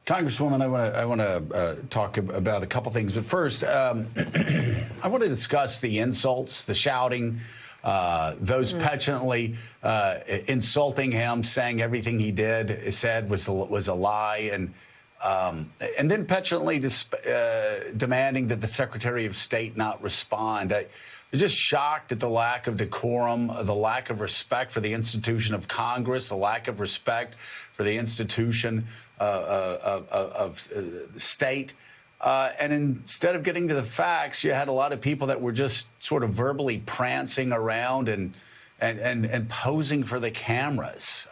Congresswoman, I want to talk about a couple things, but first, I want to discuss the insults, the shouting, those petulantly insulting him, saying everything he said was a lie, and then petulantly demanding that the Secretary of State not respond. I'm just shocked at the lack of decorum, the lack of respect for the institution of Congress, the lack of respect for the institution of the state. And instead of getting to the facts, you had a lot of people that were just sort of verbally prancing around and posing for the cameras.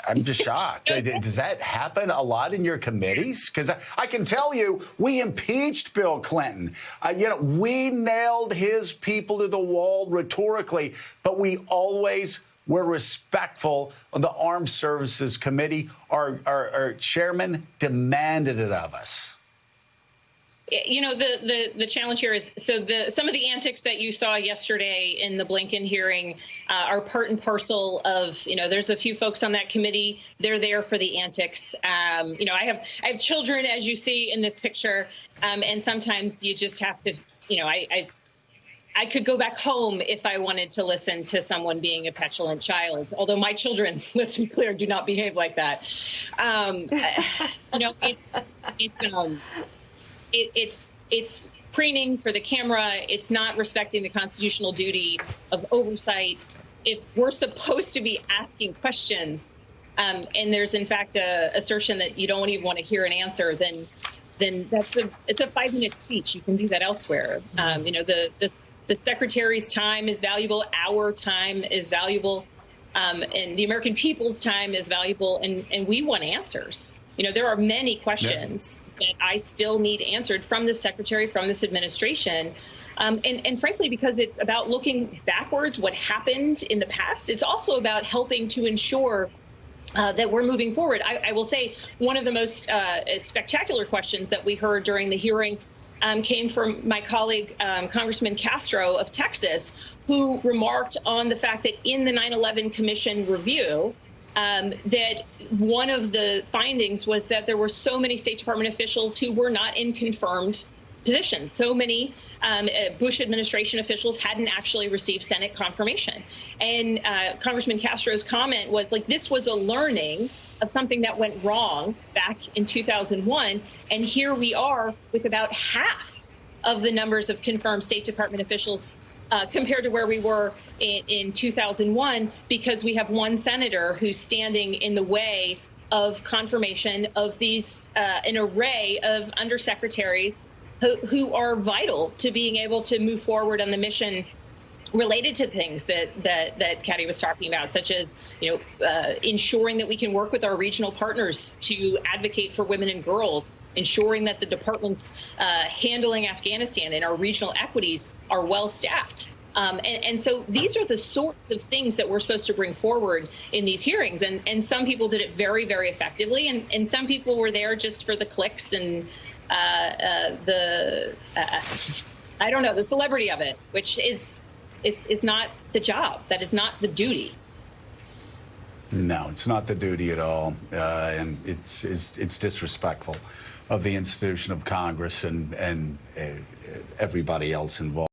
I'm just shocked. Does that happen a lot in your committees? Because I can tell you, we impeached Bill Clinton. We nailed his people to the wall rhetorically, but we always were respectful of the Armed Services Committee. Our chairman demanded it of us. The challenge here is some of the antics that you saw yesterday in the Blinken hearing are part and parcel of, there's a few folks on that committee. They're there for the antics. I have children, as you see in this picture, and sometimes you just have to, I could go back home if I wanted to listen to someone being a petulant child. Although my children, let's be clear, do not behave like that. It's preening for the camera. It's not respecting the constitutional duty of oversight. If we're supposed to be asking questions, and there's in fact a assertion that you don't even want to hear an answer, then it's a 5-minute speech. You can do that elsewhere. The secretary's time is valuable. Our time is valuable, and the American people's time is valuable. And we want answers. There are many questions that I still need answered from the secretary, from this administration. And frankly, because it's about looking backwards, what happened in the past. It's also about helping to ensure that we're moving forward. I will say one of the most spectacular questions that we heard during the hearing came from my colleague, Congressman Castro of Texas, who remarked on the fact that in the 9/11 Commission review, that one of the findings was that there were so many State Department officials who were not in confirmed positions. So many Bush administration officials hadn't actually received Senate confirmation. And Congressman Castro's comment was like, this was a learning of something that went wrong back in 2001. And here we are with about half of the numbers of confirmed State Department officials compared to where we were in 2001, because we have one senator who's standing in the way of confirmation of these an array of undersecretaries who are vital to being able to move forward on the mission related to things that Katie was talking about, such as ensuring that we can work with our regional partners to advocate for women and girls, ensuring that the departments handling Afghanistan and our regional equities are well staffed. And so these are the sorts of things that we're supposed to bring forward in these hearings. And some people did it very, very effectively. And some people were there just for the clicks and the celebrity of it, which is not the job. That is not the duty. No, it's not the duty at all. And it's disrespectful of the institution of Congress and everybody else involved.